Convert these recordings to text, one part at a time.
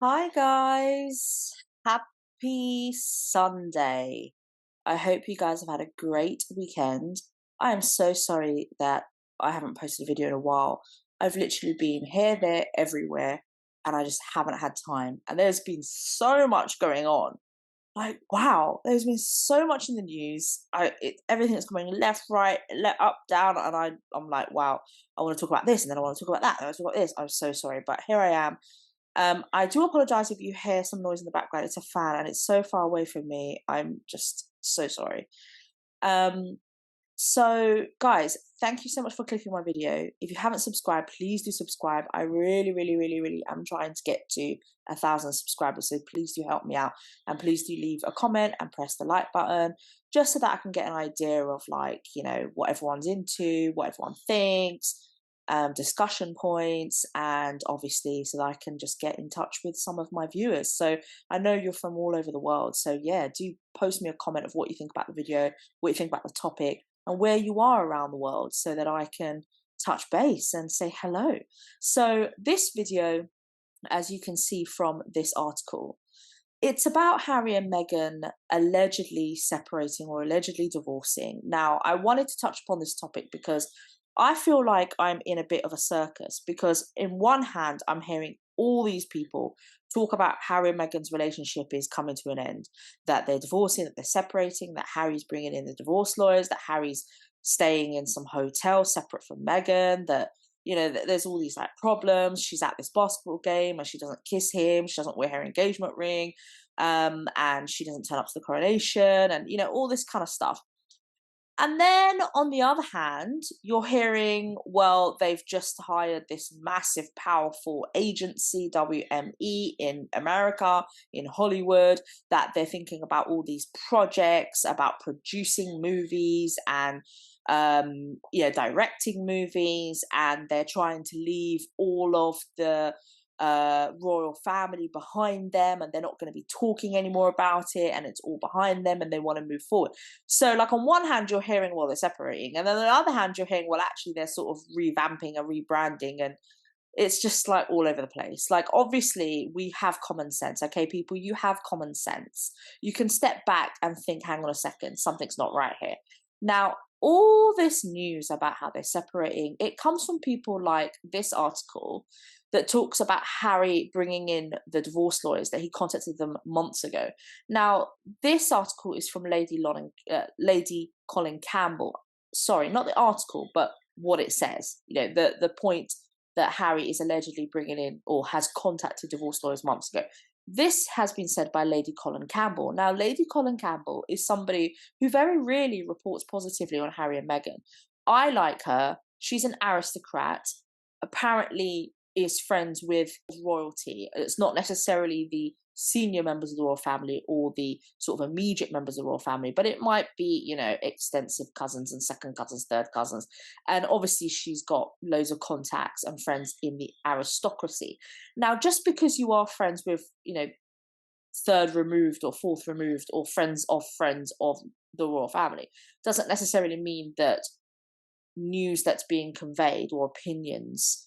Hi guys, happy Sunday. I hope you guys have had a great weekend. I am so sorry that I haven't posted a video in a while. I've literally been here, there, everywhere, and I just haven't had time. And there's been so much going on. Like, wow, there's been so much in the news. Everything's coming left, right, up, down, and I'm like, wow, I want to talk about this, and then I want to talk about that, and I want to talk about this. I'm so sorry, but here I am. I do apologize if you hear some noise in the background. It's a fan and it's so far away from me. I'm just so sorry. Um, so, guys, thank you so much for clicking my video. If you haven't subscribed, please do subscribe. I really, really, really, really am trying to get to 1,000 subscribers. So please do help me out. And please do leave a comment and press the like button just so that I can get an idea of, like, what everyone's into, what everyone thinks, discussion points, and obviously so that I can just get in touch with some of my viewers. So I know you're from all over the world. So yeah, do post me a comment of what you think about the video, what you think about the topic, and where you are around the world so that I can touch base and say hello. So this video, as you can see from this article, it's about Harry and Meghan allegedly separating or allegedly divorcing. Now, I wanted to touch upon this topic because I feel like I'm in a bit of a circus because in one hand, I'm hearing all these people talk about Harry and Meghan's relationship is coming to an end, that they're divorcing, that they're separating, that Harry's bringing in the divorce lawyers, that Harry's staying in some hotel separate from Meghan, that there's all these like problems. She's at this basketball game and she doesn't kiss him. She doesn't wear her engagement ring, and she doesn't turn up to the coronation, and all this kind of stuff. And then on the other hand, you're hearing, well, they've just hired this massive, powerful agency, WME, in America, in Hollywood, that they're thinking about all these projects, about producing movies and directing movies, and they're trying to leave all of the royal family behind them, and they're not going to be talking anymore about it, and it's all behind them, and they want to move forward. So, like, on one hand, you're hearing, well, they're separating, and then on the other hand, you're hearing, well, actually, they're sort of revamping and rebranding, and it's just like all over the place. Like, obviously, we have common sense, okay, people? You have common sense. You can step back and think, hang on a second, something's not right here. Now, all this news about how they're separating, it comes from people like this article that talks about Harry bringing in the divorce lawyers, that he contacted them months ago. Now, this article is from Lady Colin Campbell. Sorry, not the article, but what it says. The point that Harry is allegedly bringing in or has contacted divorce lawyers months ago. This has been said by Lady Colin Campbell. Now, Lady Colin Campbell is somebody who very rarely reports positively on Harry and Meghan. I like her. She's an aristocrat. Apparently, is friends with royalty. It's not necessarily the senior members of the royal family or the sort of immediate members of the royal family, but it might be, extensive cousins and second cousins, third cousins. And obviously, she's got loads of contacts and friends in the aristocracy. Now, just because you are friends with, third removed or fourth removed or friends of the royal family, doesn't necessarily mean that news that's being conveyed or opinions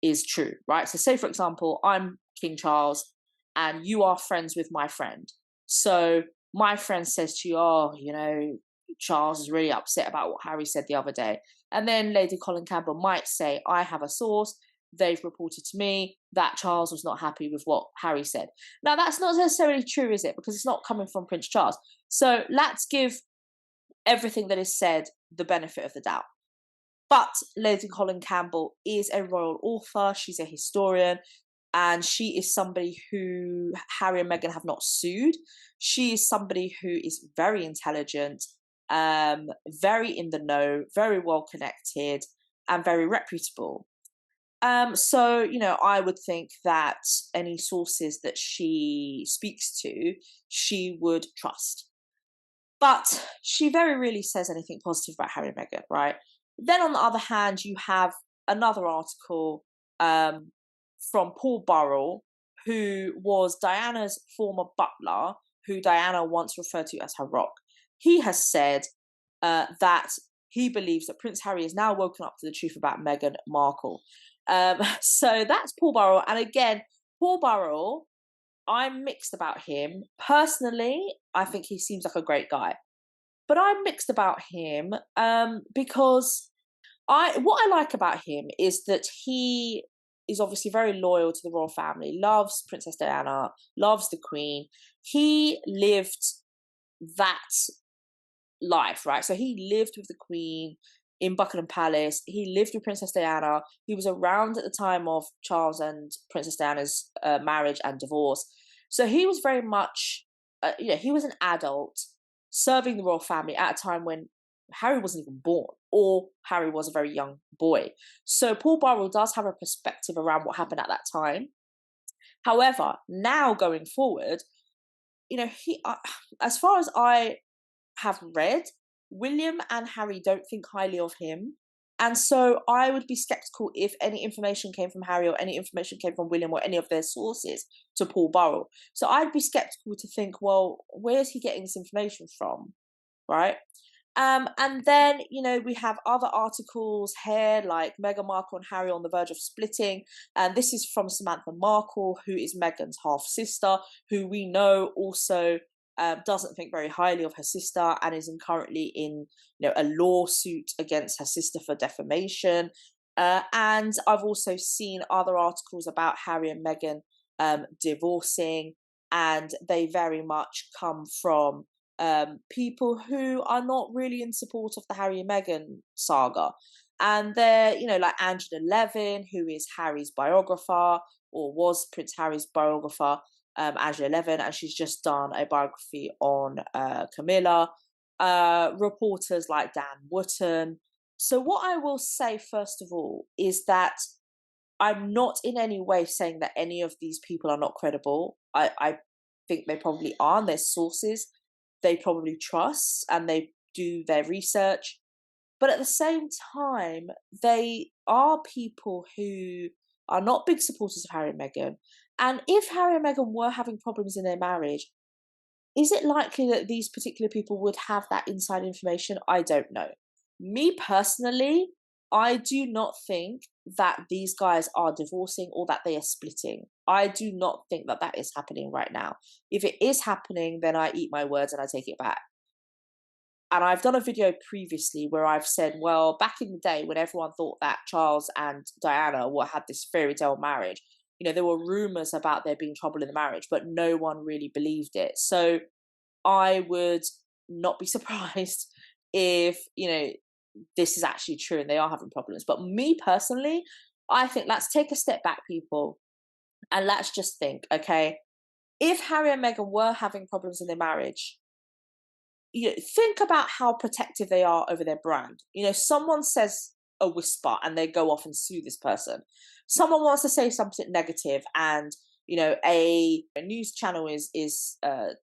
is true, right? So, say for example, I'm King Charles and you are friends with my friend. So, my friend says to you, oh, Charles is really upset about what Harry said the other day. And then Lady Colin Campbell might say, I have a source. They've reported to me that Charles was not happy with what Harry said. Now, that's not necessarily true, is it? Because it's not coming from Prince Charles. So, let's give everything that is said the benefit of the doubt. But Lady Colin Campbell is a royal author, she's a historian, and she is somebody who Harry and Meghan have not sued. She is somebody who is very intelligent, very in the know, very well connected, and very reputable. So, I would think that any sources that she speaks to, she would trust. But she very rarely says anything positive about Harry and Meghan, right? Then on the other hand, you have another article from Paul Burrell, who was Diana's former butler, who Diana once referred to as her rock. He has said that he believes that Prince Harry is now woken up to the truth about Meghan Markle. So that's Paul Burrell. And again, Paul Burrell I'm mixed about him. Personally, I think he seems like a great guy. But I'm mixed about him because what I like about him is that he is obviously very loyal to the royal family, loves Princess Diana, loves the Queen. He lived that life, right? So he lived with the Queen in Buckingham Palace. He lived with Princess Diana. He was around at the time of Charles and Princess Diana's marriage and divorce. So he was very much, he was an adult serving the royal family at a time when Harry wasn't even born, or Harry was a very young boy. So Paul Burrell does have a perspective around what happened at that time. However, now going forward, as far as I have read, William and Harry don't think highly of him. And so I would be skeptical if any information came from Harry or any information came from William or any of their sources to Paul Burrell. So I'd be skeptical to think, well, where's he getting this information from? Right. And then, we have other articles here like Meghan Markle and Harry on the verge of splitting. And this is from Samantha Markle, who is Meghan's half sister, who we know also doesn't think very highly of her sister and is currently in a lawsuit against her sister for defamation. And I've also seen other articles about Harry and Meghan divorcing, and they very much come from people who are not really in support of the Harry and Meghan saga. And they're, like Angela Levin, who is Harry's biographer, or was Prince Harry's biographer, Angela Levin, and she's just done a biography on Camilla. Reporters like Dan Wootton. So what I will say, first of all, is that I'm not in any way saying that any of these people are not credible. I think they probably are, and their sources they probably trust, and they do their research. But at the same time, they are people who are not big supporters of Harry and Meghan. And if Harry and Meghan were having problems in their marriage, is it likely that these particular people would have that inside information? I don't know. Me personally, I do not think that these guys are divorcing or that they are splitting. I do not think that that is happening right now. If it is happening, then I eat my words and I take it back. And I've done a video previously where I've said, well, back in the day when everyone thought that Charles and Diana had this fairy tale marriage, there were rumors about there being trouble in the marriage, but no one really believed it. So I would not be surprised if, this is actually true and they are having problems. But me personally, I think let's take a step back, people, and let's just think, okay, if Harry and Meghan were having problems in their marriage, think about how protective they are over their brand. Someone says a whisper and they go off and sue this person. Someone wants to say something negative and a news channel is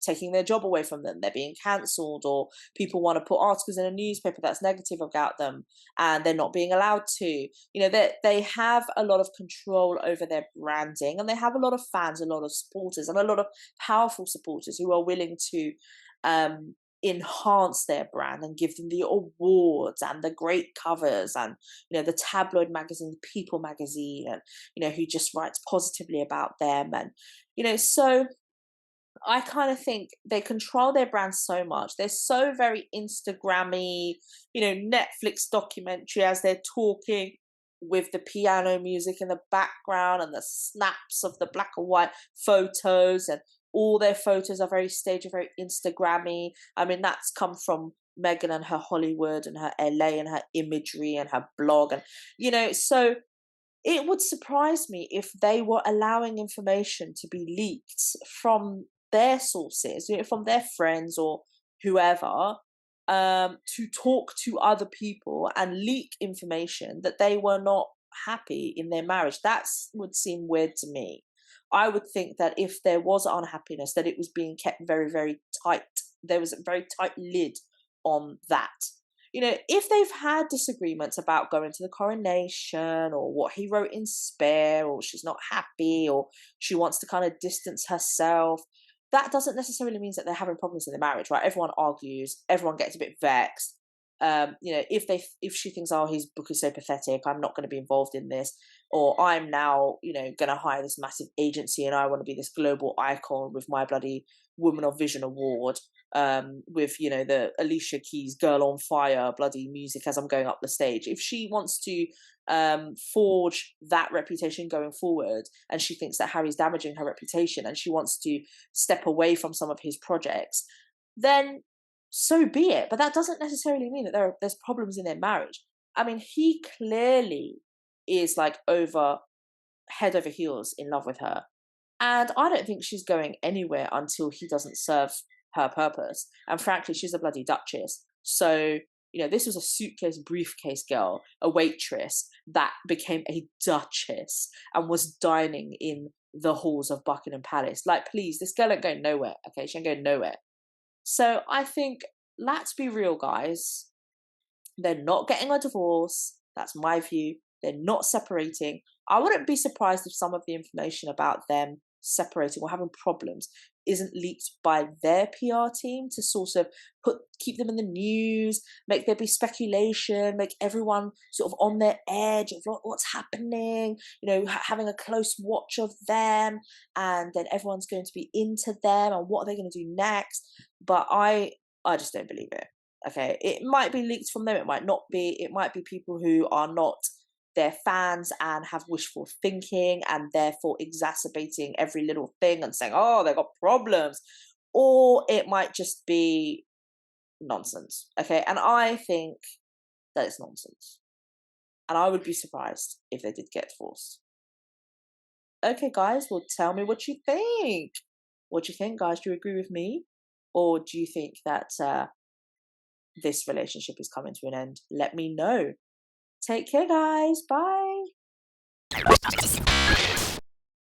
taking their job away from them. They're being cancelled, or people want to put articles in a newspaper that's negative about them and they're not being allowed to. They have a lot of control over their branding, and they have a lot of fans, a lot of supporters, and a lot of powerful supporters who are willing to enhance their brand and give them the awards and the great covers, and the tabloid magazine People magazine, and who just writes positively about them. And so I kind of think they control their brand so much. They're so very Instagrammy, Netflix documentary as they're talking with the piano music in the background and the snaps of the black and white photos, and all their photos are very staged, very Instagrammy. I mean, that's come from Meghan and her Hollywood and her LA and her imagery and her blog. And, so it would surprise me if they were allowing information to be leaked from their sources, from their friends or whoever, to talk to other people and leak information that they were not happy in their marriage. That would seem weird to me. I would think that if there was unhappiness, that it was being kept very, very tight. There was a very tight lid on that. If they've had disagreements about going to the coronation, or what he wrote in Spare, or she's not happy, or she wants to kind of distance herself, that doesn't necessarily mean that they're having problems in the marriage, right? Everyone argues, everyone gets a bit vexed. if she thinks, oh, his book is so pathetic, I'm not going to be involved in this, or I'm now, going to hire this massive agency and I want to be this global icon with my bloody Woman of Vision award, with the Alicia Keys Girl on Fire bloody music as I'm going up the stage. If she wants to forge that reputation going forward, and she thinks that Harry's damaging her reputation, and she wants to step away from some of his projects, then so be it. But that doesn't necessarily mean that there's problems in their marriage. I mean, he clearly is like head over heels in love with her. And I don't think she's going anywhere until he doesn't serve her purpose. And frankly, she's a bloody duchess. So, this was a suitcase, briefcase girl, a waitress that became a duchess and was dining in the halls of Buckingham Palace. Like, please, this girl ain't going nowhere. Okay, she ain't going nowhere. So I think, let's be real, guys. They're not getting a divorce. That's my view. They're not separating. I wouldn't be surprised if some of the information about them separating or having problems isn't leaked by their PR team to sort of keep them in the news, make there be speculation, make everyone sort of on their edge of what's happening, having a close watch of them, and then everyone's going to be into them and what are they going to do next. But I just don't believe it. Okay, it might be leaked from them, it might not be. It might be people who are not their fans and have wishful thinking and therefore exacerbating every little thing and saying, oh, they've got problems. Or it might just be nonsense. Okay, and I think that it's nonsense. And I would be surprised if they did get divorced. Okay, guys, well, tell me what you think. What do you think, guys? Do you agree with me? Or do you think that this relationship is coming to an end? Let me know. Take care, guys. Bye.